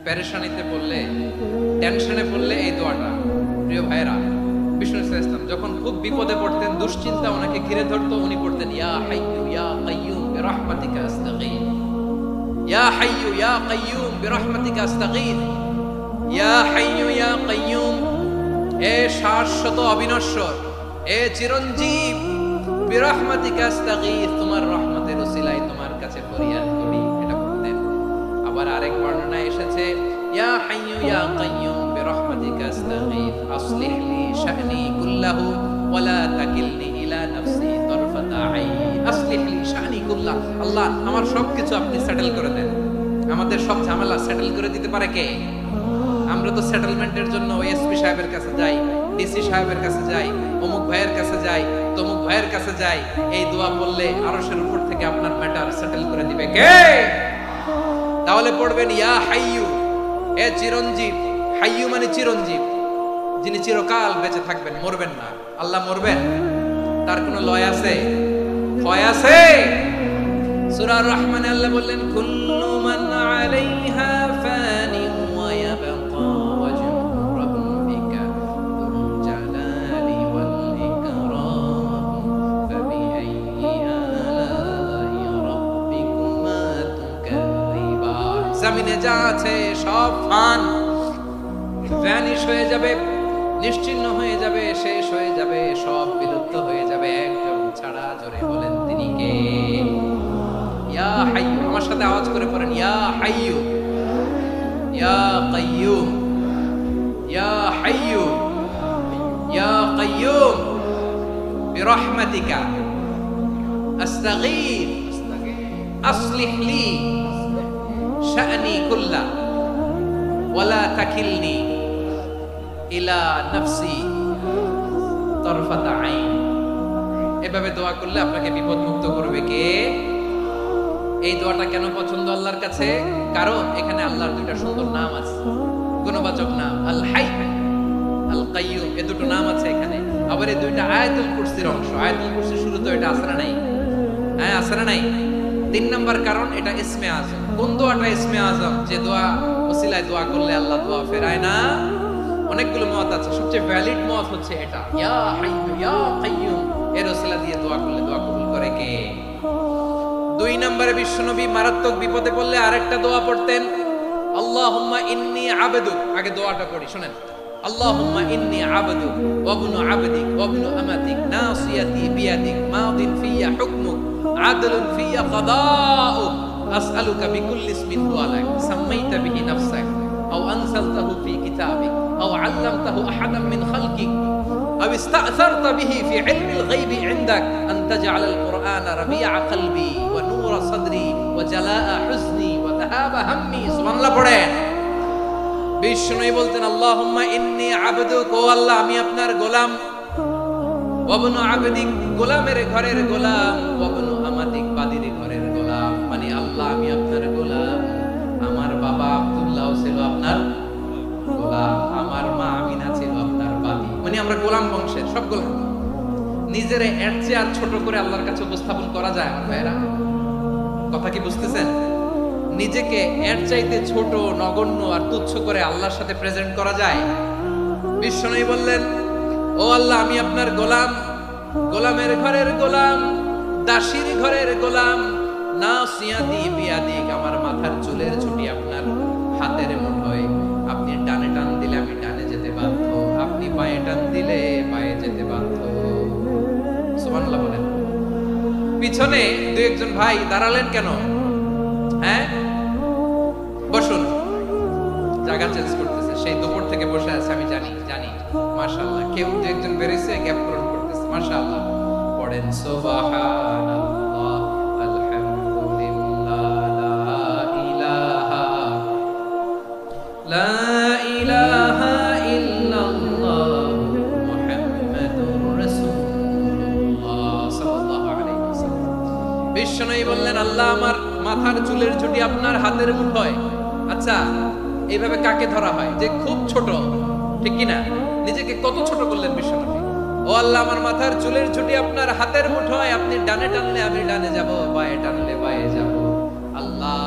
পেরেশানিতে পড়লে, টেনশনে পড়লে এই দোয়াটা। প্রিয় ভাইরা, বিষ্ণু ইসলাম যখন খুব বিপদে পড়তেন, দুশ্চিন্তা ওনাকে ঘিরে ধরতো, উনি পড়তেন ইয়া হাইয়্যু ইয়া কাইয়্যুম বিরহমাতিকা আস্তাগীথ, ইয়া হাইয়্যু ইয়া কাইয়্যুম বিরহমাতিকা আস্তাগীথ, ইয়া হাইয়্যু ইয়া কাইয়্যুম, এ শাশ্বত অবিনশ্বর, এ চিরঞ্জীব, বিরহমাতিকা আস্তাগীথ, তোমার রহমতের উসিলায় তোমার কাছে ফরিয়াদ করি, এটা বলতেন। আবার আরেক বর্ণনায় এসেছে ইয়া হাইয়্যু ইয়া কাইয়্যুম বিরহমাতিকা আস্তাগীথ আসলিহ লি শা'নি কুল্লাহু ওয়া লা তাকিলনি ইলা নাফসি তারফাতা আইন, আসলিহ লি শা'নি কুল্লাহ, আল্লাহ আমার সবকিছু আপনি সেটেল করে দেন। আমাদের সব ঝামেলা সেটেল করে দিতে পারে কে? আমরা তো সেটেলমেন্টের জন্য এসপি সাহেবের কাছে যাই, ডিসি সাহেবের কাছে যাই, অমুক ভাইয়ের কাছে যাই, তমুক ভাইয়ের কাছে যাই। এই দোয়া বললে আরশের উপর থেকে আপনার ম্যাটার সেটেল করে দিবে কে? তাহলে পড়বেন ইয়া হাইয়্যু, এ চিরঞ্জীব। হাইয়্যু মানে চিরঞ্জীব, যিনি চিরকাল বেঁচে থাকবেন, মরবেন না। আল্লাহ মরবেন? তার কোনো লয় আছে? ক্ষয় আছে? সূরা আর-রহমানে আল্লাহ বললেন কুল্লু মান আলাইহা ফানি ওয়া ইয়াবকা ওয়াজহু রাব্বিকা যুল জালালি ওয়াল ইকরাম ফাবিআইয়ি আলাই রাব্বিকুমা তুকাযিবান। জমিনে যা আছে সব ভ্যানিশ হয়ে যাবে, নিশ্চিহ্ন হয়ে যাবে, শেষ হয়ে যাবে, সব বিলুপ্ত হয়ে যাবে, একজন ছাড়া। জোরে বলেন তিনি কে? ইয়া হাইয়্যু, আমার সাথে আওয়াজ করে পড়েন ইয়া হাইয়্যু ইয়া কাইয়্যুম, ইয়া হাইয়্যু ইয়া কাইয়্যুম বিরহমাতিকা আস্তাগীথ আসলিহ লি শা'নি কুল্লা ওয়া লা তাকিলনি ইলা নাফসি তারফাতা আইন। এভাবে দোয়া করলে আপনাকে বিপদ মুক্ত করবে কে? এই দোয়াটা কেন পছন্দ আল্লাহর কাছে? কারণ এখানে আল্লাহর দুইটা সুন্দর নাম আছে, গুণবাচক নাম, আল হাই, আল কাইয়্যুম, এই দুটো নাম আছে এখানে। আবার এই দুইটা আয়াতুল কুরসির অংশ। আয়াতুল কুরসির শুরুতে এটা আছে না নাই? হ্যাঁ, আছে না নাই? 3 নাম্বার কারণ এটা ইসমে আজম। কোন দোয়াটা ইসমে আজম? যে দোয়া ওসিলায় দোয়া করলে আল্লাহ দোয়া ফেরায় না। অনেকগুলো মত আছে, সবচেয়ে ভ্যালিড মত হচ্ছে এটা, ইয়া হাইয়্যু ইয়া কাইয়্যুম, এর ওসিলা দিয়ে দোয়া করলে দোয়া কবুল করে কে? 2 নম্বরে বিশ্বনবী মারাত্মক বিপদে পড়লে আরেকটা দোয়া পড়তেন, আল্লাহুম্মা ইন্নী আবদুক। আগে দোয়াটা পড়ি, শুনেন। আল্লাহুম্মা ইন্নী আবদুক ওয়া ইবনু আবদিক ওয়া ইবনু আমাতিক নাসিয়াতি বিয়াদিক মাদিন ফিয়া হুকমুক আদলুন ফিয়া কাদাউক আসআলুকা বিকুল্লি ইসমিন হুয়া লাক সাম্মাইতা বিহি নাফসাক আও আনসালতাহু ফি কিতাবিক আও আল্লামতাহু আহাদাম মিন খালকিক أو استأثرت به في علم الغيب عندك أن تجعل القرآن ربيع قلبي ونور صدري وجلاء حزني وذهاب همي। سبحان الله পড়েন। বিষ্ণু বলতেন আল্লাহুম্মা ইন্নী আবদুক, ও আল্লাহ আমি আপনার গোলাম, ওয়া ইবনু আবদিক, গোলামের ঘরের গোলাম, ওয়া ইবনু আমাতিক, বাদীর ঘরের গোলাম। মানে আল্লাহ আমি আপনার গোলাম। আমার বাবা আব্দুল্লাহ ছিল আপনার গোলাম, আমার মা আমিনা ছিল আপনার বাদী। মানে আমরা গোলাম বংশের, সব গোলাম। নিজের এর চেয়ে আর ছোট করে আল্লাহর কাছে উপস্থাপন করা যায় আমার ভাইরা? কথা কি বুঝতেছেন? নিজেকে এর চাইতে ছোট, নগণ্য আর তুচ্ছ করে আল্লাহর সাথে প্রেজেন্ট করা যায়? বিশ্বনবী বললেন, ও আল্লাহ আমি আপনার গোলাম, গোলামের ঘরের গোলাম, দাসীর ঘরের গোলাম, নাসিয়াতি বিয়াদিক, আমার মাথার চুলের ছুটি আপনার হাতের মুঠোয়। আপনি ডানে টান দিলে আমি ডানে যেতে বাধ্য, আপনি বাঁয়ে টান দিলে বাঁয়ে যেতে বাধ্য। সুবহানাল্লাহ বলেন। পিছনে 2-1 ভাই দাঁড়ালেন কেন? হ্যাঁ, বসুন। জায়গা চেঞ্জ করতেছে, সেই দুপুর থেকে বসে আছে, আমি জানি জানি। মাশাআল্লাহ, কেউ 2-1 বেরিয়েছে, গ্যাপ পূরণ করতেছে। মাশাআল্লাহ পড়েন সুবহানাল্লাহ আলহামদুলিল্লাহ লা ইলাহা ইল্লাল্লাহ মুহাম্মাদুর রাসূলুল্লাহ সাল্লাল্লাহু আলাইহি ওয়াসাল্লাম। বিশ্বনবী বললেন, আল্লাহ আমার মাথার চুলের ঝুঁটি আপনার হাতের মুঠোয়। আচ্ছা, এইভাবে কাকে ধরা হয়? যে খুব ছোট, ঠিক কি না? নিজেকে কত ছোট করলেন বিশ্বনবী। ও আল্লাহ আমার মাথার চুলের ঝুঁটি আপনার হাতের মুঠোয়, আপনি ডানে টানলে আমি ডানে যাব, বাঁয়ে টানলে বাঁয়ে যাব। আল্লাহ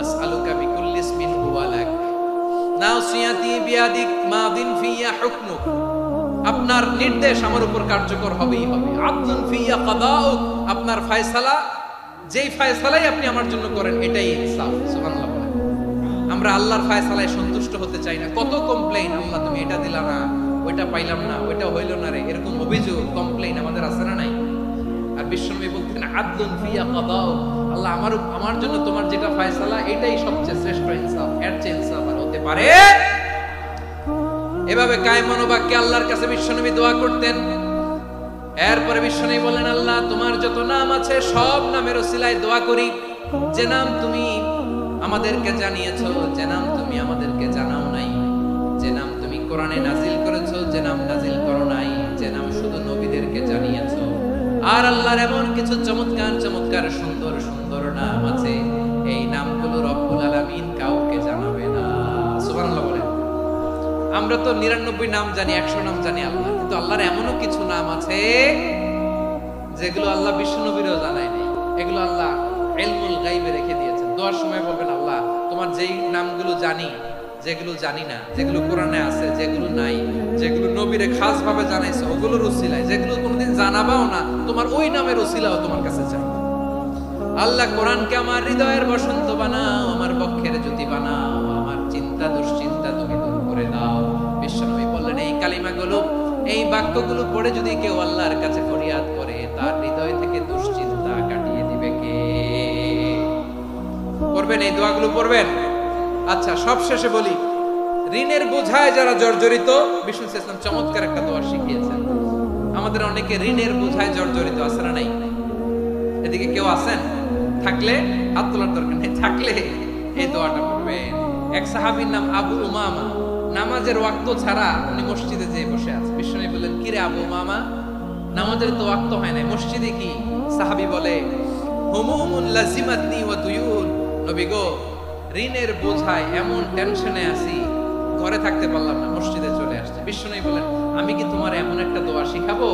আসআলুকা বিকুল্লি ইসমিন হুয়া লাক, নাসিয়াতি বিয়াদিক মাদিন ফিয়া হুকমুক, আপনার নির্দেশ আমার উপর কার্যকর হবেই হবে। আদলুন ফিয়া কাদাউক, আপনার ফয়সালা, যেই ফয়সালাই আপনি আমার জন্য করেন এটাই ইনসাফ। সুবহানাল্লাহ। আমরা আল্লাহর ফয়সালায় সন্তুষ্ট হতে চাই না। কত কমপ্লেইন, আল্লাহ তুমি এটা দিলা না, ওইটা পাইলাম না, ওইটা হইল না রে, এরকম অভিযোগ কমপ্লেইন আমাদের আছে না নাই? আর বিশ্বনবী বলতেন আদলুন ফিয়া কাদাউক, আল্লাহ আমার জন্য তোমার যেটা ফয়সালা এটাই সবচেয়ে শ্রেষ্ঠ ইনসাফ, এর চেয়ে ইনসাফ আর হতে পারে? এভাবে কায়মান বাক্যে আল্লাহর কাছে বিশ্বনবী দোয়া করতেন। এরপরে বিশ্বনবী বলেন, আল্লাহ তোমার যত নাম আছে সব নামের ওসিলায় দোয়া করি, যে নাম তুমি আমাদেরকে জানিয়েছো, যে নাম তুমি আমাদেরকে জানাও নাই, যে নাম তুমি কোরআনে নাজিল করেছো, যে নাম নাজিল করো নাই, যে নাম শুধু নবীদেরকে জানিয়েছো। আর আল্লাহর এমন কিছু চমৎকার চমৎকার সুন্দর সুন্দর নাম আছে, এই নামগুলো রব্বুল আলামিন কাউকে জানাবে না। সুবহানাল্লাহ বলেন। আমরা তো 99 নাম জানি, 100 নাম জানি আল্লাহ, কিন্তু আল্লাহর এমনও কিছু নাম আছে যেগুলো আল্লাহ বিশ্বনবীরও জানায় নাই। এগুলো আল্লাহ ইলমুল গায়বে রেখে দিয়েছেন। দোয়ার সময় বলবেন, আল্লাহ তোমার যেই নামগুলো জানি, যেগুলো জানি না, যেগুলো কোরআনে আছে, যেগুলো নাই, যেগুলো নবীরে খাস ভাবে জানাইছো ওগুলোর উসিলায়, যেগুলো কোনোদিন জানাবাও না তোমার ওই নামের উসিলাও তোমার কাছে চাই। আল্লাহ কোরআনকে আমার হৃদয়ের বসন্ত বানাও, আমার পক্ষের জ্যোতি বানাও, আমার চিন্তা দুশ্চিন্তা তুমি দূর করে দাও। বিশ্বনবী বললেন, এই কালিমাগুলো, এই বাক্যগুলো পড়ে যদি কেউ আল্লাহর কাছে ফরিয়াদ করে, তার হৃদয় থেকে দুশ্চিন্তা কাটিয়ে দিবে কে? পড়বেন, এই দোয়াগুলো পড়বেন। আচ্ছা, সব শেষে বলি, ঋণের বোঝায় যারা জর্জরিত, বিষ্ণু ইসলাম চমৎকার একটা দোয়া শিখিয়েছেন। আমাদের অনেকে ঋণের বোঝায় জর্জরিত, আছে না নাই? এদিকে কেউ আছেন? থাকলে হাত তোলার দরকার নেই, থাকলে এই দোয়াটা পড়বেন। এক সাহাবীর নাম আবু উমামা, নামাজের ওয়াক্ত ছাড়া উনি মসজিদে যেয়ে বসে আছে। বিষ্ণু বললেন, কিরে আবু উমামা, নামাজের তো ওয়াক্ত হয় না, মসজিদে কি? সাহাবী বলে, হুমুমুন লাজিমাতনি ওয়া দুয়ুন, নবী গো ঋণের বোঝায় এমন টেনশনে আছি, ঘরে থাকতে পারলাম না, মসজিদে চলে আসছে। বিশ্বনবী বলেন, আমি কি তোমার এমন একটা দোয়া শিখাবো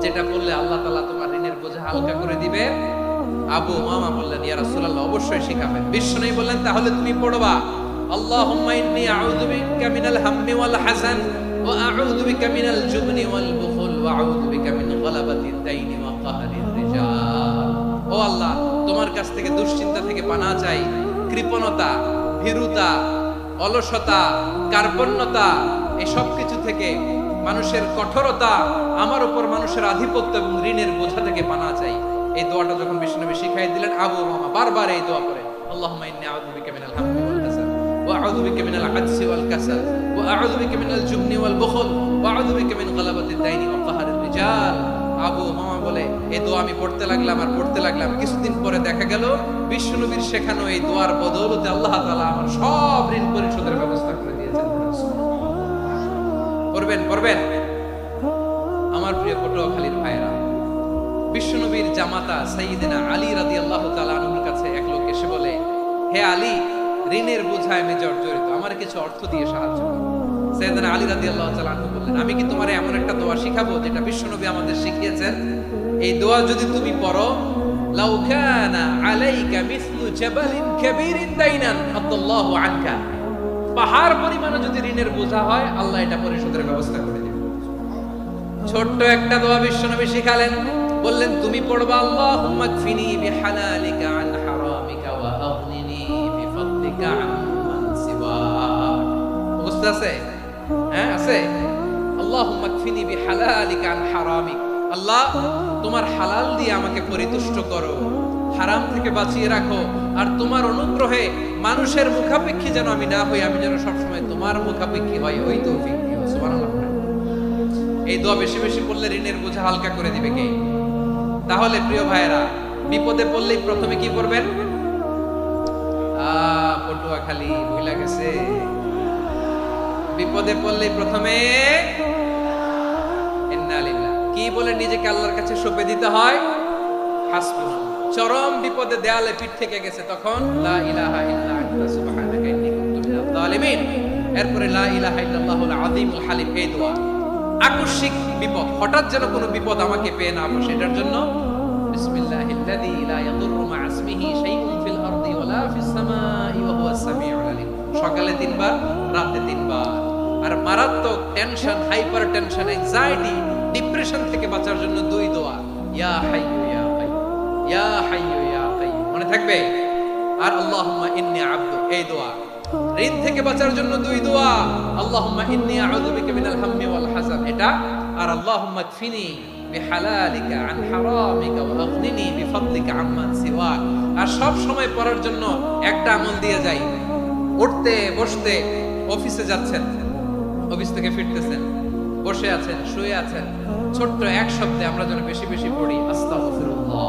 যেটা বললে আল্লাহ তাআলা তোমার ঋণের বোঝা হালকা করে দিবে? আবু উমামা বললেন, ইয়া রাসূলুল্লাহ, অবশ্যই শিখাবেন। বিশ্বনবী বললেন, তাহলে তুমি পড়বা, আল্লাহুম্মা ইন্নী আউযু বিকা মিনাল হাম্মি ওয়াল হাযান ওয়া আউযু বিকা মিনাল জুবনি ওয়াল বুখল ওয়া আউযু বিকা মিন গালাবাতিদ দাইনি ওয়া কাহরির রিজাল। ও আল্লাহ, তোমার কাছ থেকে দুশ্চিন্তা থেকে পানাহ চাই, কৃপণতা, ভীরুতা, অলসতা, কার্পণ্যতা, এই সব কিছু থেকে, মানুষের কঠোরতা, আমার উপর মানুষের আধিপত্য এবং ঋণের বোঝা থেকে পানাহ চাই। এই দোয়াটা যখন বিশ্বনবী শিখাই দিলেন, আবু উমামা বারবার এই দোয়া করে, আল্লাহুম্মা ইন্নী আউযু বিকা মিনাল হাম্মি ওয়াল হাযান ওয়া আউযু বিকা মিনাল আজজি ওয়াল কাসাল ওয়া আউযু বিকা মিনাল জুবনি ওয়াল বুখল ওয়া আউযু বিকা মিন গালাবাতিদ দাইনি ওয়া কাহরির রিজাল। আবু উমামা বলে, এই দোয়া আমি পড়তে লাগলাম আর পড়তে লাগলাম, কিছুদিন পরে দেখা গেল বিশ্বনবীর শেখানো এই দোয়ার বদৌলতে আল্লাহ তাআলা আমার সব ঋণ পরিশোধের ব্যবস্থা করে দিয়েছেন। পড়বেন, পড়বেন। আমার প্রিয় পটুয়াখালীর ভাইরা, বিশ্বনবীর জামাতা সাইয়্যিদিনা আলী রাদিয়াল্লাহু তাআলা আনহুর কাছে এক লোক এসে বলে, হে আলী, ঋণের বোঝায় আমি জর্জরিত, আমার কিছু অর্থ দিয়ে সাহায্য করো। সাইয়্যিদিনা আলী রাদিয়াল্লাহু তাআলা আনহু বললেন, আমি কি তোমারে এমন একটা দোয়া শিখাবো যেটা বিশ্বনবী আমাদের শিখিয়েছেন? এই দোয়া যদি তুমি পড়ো, লাউ কানা আলাইকা মিসলু জাবালিন কাবীরিন দাইনান আল্লাহু আনকা, পাহাড় পরিমাণে যদি ঋণের বোঝা হয়, আল্লাহ এটা পরিশোধের ব্যবস্থা করে দিবেন। ছোট্ট একটা দোয়া বিশ্বনবী শিখালেন, বললেন, তুমি পড়বা, আল্লাহুম্মা কফিনি বিহালালিকা আন হারামিকা ওয়া আগনিনি বিফadlika আম্মান সিওয়াক। বুঝতে আছে? হ্যাঁ, আছে। আল্লাহুম্মা কফিনি বিহালালিকা আন হারামিক, আল্লাহ তোমার হালাল দিয়ে আমাকে পরিতুষ্ট করো, হারাম থেকে বাঁচিয়ে রাখো, আর তোমার অনুগ্রহে মানুষের মুখাপেক্ষী যেন আমি না হই, আমি যেন সবসময় তোমার মুখাপেক্ষী হই, ওই তৌফিক দিও। সুবহানাল্লাহ। এই দোয়া বেশি বেশি পড়লে ঋণের বোঝা হালকা করে দিবে কে? তাহলে প্রিয় ভাইয়েরা, বিপদে পড়লেই প্রথমে কি করবেন? পটুয়াখালী ভুলা গেছে, বিপদে পড়লেই প্রথমে ইন্না লিল্লাহ কি বলে নিজেকে আল্লাহর কাছে সঁপে দিতে হয়? হাসবুনাল্লাহ। চরম বিপদে দেয়ালে পিঠ থেকে গেছে, তখন লা ইলাহা ইল্লা আনতা সুবহানাকা ইন্নী কুনতু মিনাজ জালিমিন। এরপরে লা ইলাহা ইল্লাল্লাহুল আযীমুল হালিম, এই দোয়া। আকস্মিক বিপদ, হঠাৎ যেন কোনো বিপদ আমাকে পেয়ে না বসে, এটার জন্য বিসমিল্লাহিল্লাযী লা ইয়াদুররু মা ইসমিহি শাইউন ফিল আরদি ওয়ালা ফিস সামাই ওয়া হুয়াস সামিউল আলীম। সকালে 3 বার, রাতে 3 মারাত্মক tension, hyper tension, anxiety, depression থেকে বাঁচার জন্য দুই দোয়া, ইয়া হাইয়ু ইয়া কাইয়ুম, ইয়া হাইয়ু ইয়া কাইয়ুম, মনে থাকবে। আর আল্লাহুম্মা ইন্নী আবদুক, এই দোয়া। ঋণ থেকে বাঁচার জন্য দুই দোয়া, আল্লাহুম্মা ইন্নী আউযু বিকা মিনাল হাম্মি ওয়াল হাযান, এটা। আর আল্লাহুম্মা কফিনি বিহালালিকা আন হারামিকা ওয়া আগনিনি বিফাদলিকা আম্মান সিওয়াক। আর সব সময় পড়ার জন্য একটা আমল দিয়ে যাই, উঠতে বসতে, অফিসে যাচ্ছেন, অফিস থেকে ফিরতেছেন, বসে আছেন, শুয়ে আছেন, ছোট্ট এক শব্দে আমরা যেন বেশি বেশি পড়ি আস্তাগফিরুল্লাহ